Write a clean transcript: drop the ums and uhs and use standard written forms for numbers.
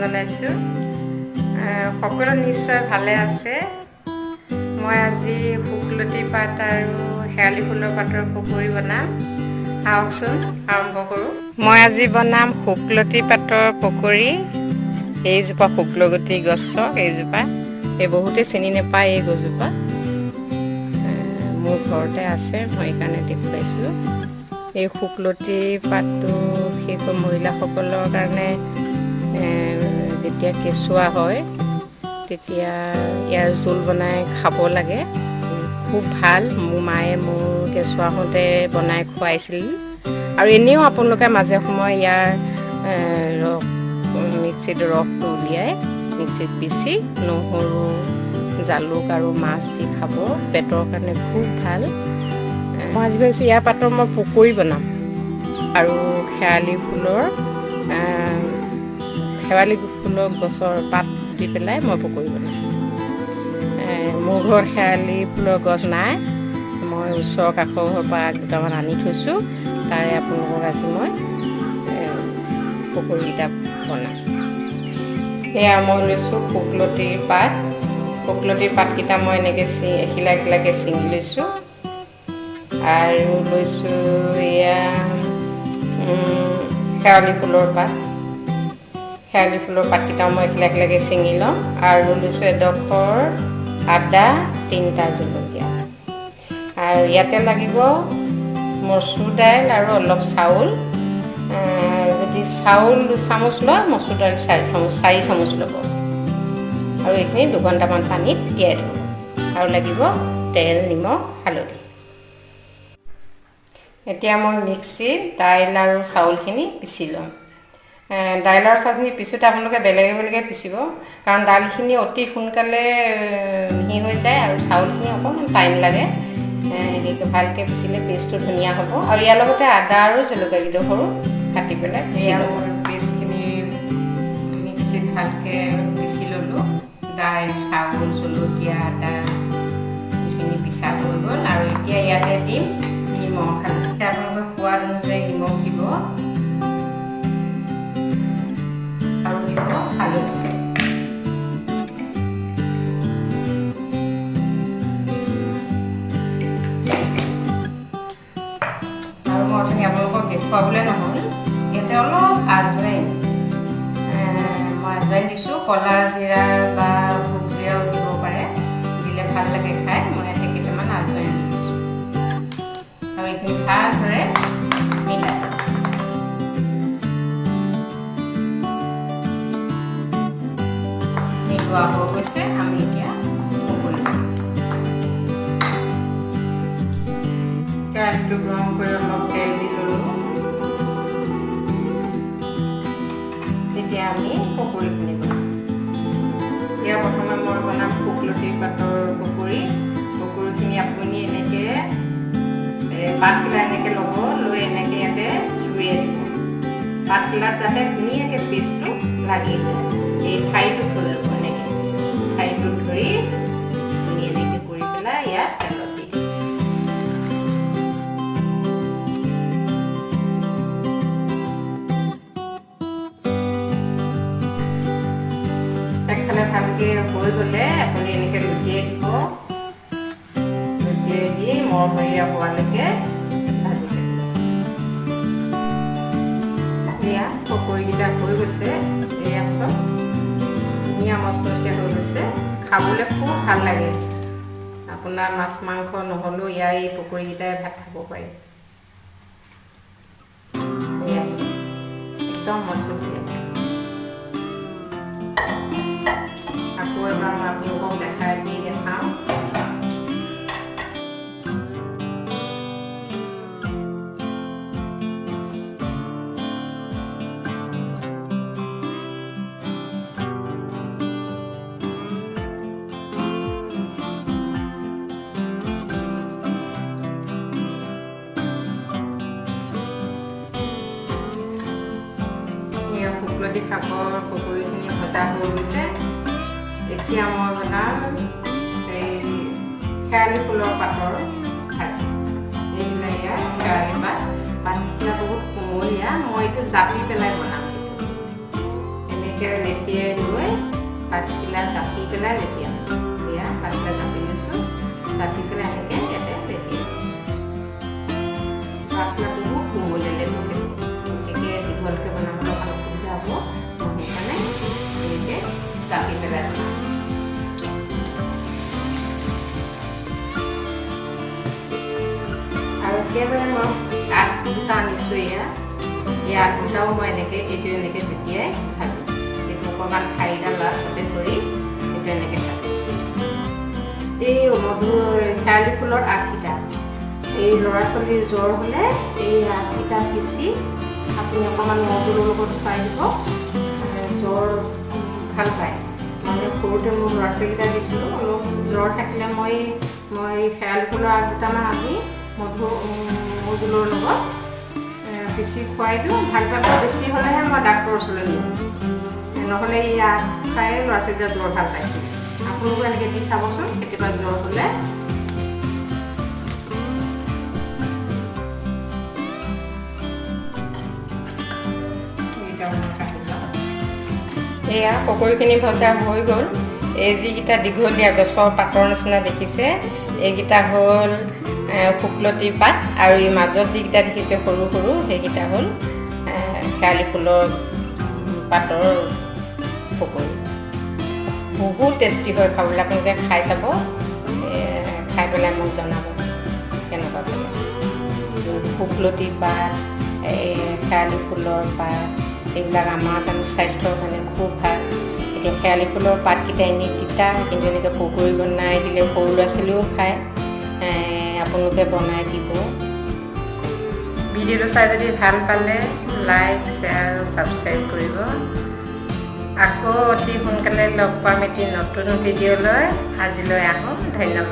জনাইছোঁ। সকলো নিশ্চয় ভালে আছে। মই আজি শুকলতি পাত আৰু শেৱালি ফুলৰ পাতৰ পকৰি বনাম। আহকচোন আৰম্ভ কৰোঁ। মই আজি বনাম শুকলতি পাতৰ পকৰি। এইজোপা শুকলতি গছৰ এইজোপা বহুতে চিনি নাপায় এই গছজোপা। মোৰ ঘৰতে আছে, মই সেইকাৰণে দেখুৱাইছোঁ। এই শুকলতি পাতটো বিশেষকৈ মহিলাসকলৰ কাৰণে যেতিয়া কেঁচুৱা হয় তেতিয়া ইয়াৰ জোল বনাই খাব লাগে, খুব ভাল। মোৰ মায়ে মোৰ কেঁচুৱা হওঁতে বনাই খুৱাইছিল। আৰু এনেও আপোনালোকে মাজে সময়ে ইয়াৰ মিক্সিত ৰসটো উলিয়াই মিক্সিত পিচি নহৰু জালুক আৰু মাছ দি খাব, পেটৰ কাৰণে খুব ভাল। মই আজি ভাবিছোঁ ইয়াৰ পাতৰ মই পকৰি বনাম আৰু শেৱালি ফুলৰ গছৰ পাত দি পেলাই মই পকৰি বনাম। মোৰ ঘৰত শেৱালি ফুলৰ গছ নাই, মই ওচৰৰ কাষৰ ঘৰৰ পৰা দুটামান আনি থৈছোঁ। তাৰে আপোনালোকক আজি মই পকৰিকেইটা বনাম। সেয়া মই লৈছোঁ শুকলতিৰ পাত। শুকলতিৰ পাতকেইটা মই এনেকৈ এখিলা এখিলাকৈ ছিঙি লৈছোঁ। আৰু লৈছোঁ এয়া শেৱালি ফুলৰ পাত। শেৱালি ফুলৰ পাতকেইটাও মই এখিলা এখিলাকৈ ছিঙি লওঁ। আৰু লৈছোঁ এডোখৰ আদা, 3টা জলকীয়া। আৰু ইয়াতে লাগিব মচুৰ দাইল আৰু অলপ চাউল। যদি চাউল 2 চামুচ লয়, মচুৰ দাইল 4 চামুচ ল'ব। আৰু এইখিনি 2 ঘণ্টামান পানীত তিয়াই থ'ব। আৰু লাগিব তেল, নিমখ, হালধি। এতিয়া মই মিক্সিত দাইল আৰু চাউলখিনি পিচি ল'ম। দাইল আৰু চাউলখিনি পিছোঁতে আপোনালোকে বেলেগে বেলেগে পিচিব, কাৰণ দাইলখিনি অতি সোনকালে মিহি হৈ যায় আৰু চাউলখিনি অকণমান টাইম লাগে। ভালকৈ পিচিলে পেষ্টটো ধুনীয়া হ'ব। আৰু ইয়াৰ লগতে আদা আৰু জলকীয়া কেইডোখৰো কাটি পেলাই পিচি ল'ব। পেষ্টখিনি মিক্সিত ভালকৈ পিচি ল'লোঁ। দাইল, চাউল, জলকীয়া, আদা এইখিনি পিছা হৈ গ'ল। আৰু এতিয়া ইয়াতে দিম নিমখ। হালধি আপোনালোকে সোৱাদ অনুযায়ী নিমখ দিব আৰু দিব হালধি। আৰু মই অথনি আপোনালোকক দেখুৱাবলৈ নহ'ল, ইয়াতে অলপ আজৱাইন মই আজৱাইন দিছোঁ। ক'লা জিৰা বা ভোগ জিৰাও দিব পাৰে, দিলে ভাল লাগে খাই। মই ইয়াতে কেইটামান আজৱাইন দি দিছোঁ। আৰু এইখিনি ভালদৰে মিলাই মিলোৱা হৈ গৈছে। আমি এতিয়া কেৰাহীটো গৰম কৰি অলপ তেল দি ল'লোঁ। তেতিয়া আমি পকৰিখিনি বনাম। এতিয়া প্ৰথমে মই বনাম শুকলতি পাতৰ পকৰি। পকৰিখিনি আপুনি এনেকৈ পাতখিলা এনেকৈ ল'ব, লৈ এনেকৈ ইয়াতে জুৰিয়াই দিব। পাতখিলাত যাতে ধুনীয়াকৈ পেষ্টটো লাগি যায়, এই ঠাৰিটো থৈ ল'ব। এনেকৈ ঠাৰিটো ধৰি এনেকৈ কৰি পেলাই ইয়াত তেলত দি দিব। একফালে ভালকৈ হৈ গ'লে আপুনি এনেকৈ লুটিয়াই দিব। লুটিয়াই দি মৰমৰীয়া হোৱালৈকে ভাজি থাকিব। এয়া পকৰিকেইটা হৈ গৈছে। এয়া চব ধুনীয়া মচমচীয়া হৈ গৈছে। খাবলৈ খুব ভাল লাগে। আপোনাৰ মাছ মাংস নহ'লেও ইয়াৰ এই পকৰিকেইটাই ভাত খাব পাৰি। এয়া চব একদম মচমচীয়া। আকৌ এবাৰ মই আপোনালোকক দেখাই দি দেখাওঁ। শুকলতি শাকৰ পকৰিখিনি ভজা হৈ গৈছে। এতিয়া মই বনাম এই শেৱালি ফুলৰ পাতৰ ভাজি। এইবিলাক ইয়াৰ শেৱালি পাতকেইটা বহুত কোমলীয়া। মই এইটো জাপি পেলাই বনাম। এনেকৈ এনেকৈ লেটিয়াই লৈ পাতখিলা জাপি পেলাই লেটিয়াম। এয়া পাতখিলা জাপি লৈছোঁ, জাপি পেলাই এনেকৈ ইয়াতে লেটিয়াম। পাতখিলা বহুত কোমলীয়া লেটিয়াম, গতিকে দীঘলকৈ বনাবলৈ অকণ অসুবিধা হ'ব। সেইকাৰণে এনেকৈ জাপি পেলাই বনাম। আৰু একেবাৰে মই আগ দুটা আনিছোঁ। এই আগ দুটাও মই এনেকৈ এইটো এনেকৈ তেতিয়াই ভাজোঁ। এইটো অকণমান ঠাৰিডাল লাষ্টতে ধৰি এইটো এনেকৈ ভাজোঁ। এই শেৱালি ফুলৰ আগকেইটা এই ল'ৰা ছোৱালীৰ জ্বৰ হ'লে এই আগকেইটা পিচি আপুনি অকণমান মৌজোলৰ লগত খুৱাই দিব, জ্বৰ ভাল পায়। মানে সৰুতে মোৰ ল'ৰা ছোৱালীকেইটা দিছিলোঁ, অলপ জ্বৰ থাকিলে মই শেৱালি ফুলৰ আগ দুটামান আনি মৌজোলৰ লগত পিচি খুৱাই দিওঁ। ভাল পাব বেছি হ'লেহে মই ডাক্তৰৰ ওচৰলৈ নিওঁ, নহ'লে এই আগ খাই ল'ৰা ছোৱালীকেইটা জ্বৰ ভাল পাইছিল। আপোনালোকে এনেকৈ দি চাবচোন কেতিয়াবা জ্বৰ হ'লে। এয়া পকৰীখিনি ভজা হৈ গ'ল। এই যিকেইটা দীঘলীয়া গছৰ পাতৰ নিচিনা দেখিছে, এইকেইটা হ'ল শুকলতি পাত, আৰু এই মাজত যিকেইটা দেখিছে সৰু সৰু সেইকেইটা হ'ল শেৱালি ফুলৰ পাতৰ পকৰী। বহুত টেষ্টি হয় খাবলৈ, আপোনালোকে খাই চাব, খাই পেলাই মোক জনাব কেনেকুৱা পালে। শুকলতি পাত, শেৱালি ফুলৰ পাত, এইবিলাক আমাৰ কাৰণে স্বাস্থ্যৰ কাৰণে খুব ভাল। এতিয়া শেৱালি ফুলৰ পাতকেইটা এনেই তিতা, কিন্তু এনেকৈ পকৰী বনাই দিলে সৰু ল'ৰা ছোৱালীও খায়। আপোনালোকে বনাই দিব। ভিডিঅ'টো চাই যদি ভাল পালে লাইক, শ্বেয়াৰ আৰু ছাবস্ক্ৰাইব কৰিব। আকৌ অতি সোনকালে লগ পাম এটি নতুন ভিডিঅ'লৈ। আজিলৈ আহোঁ, ধন্যবাদ।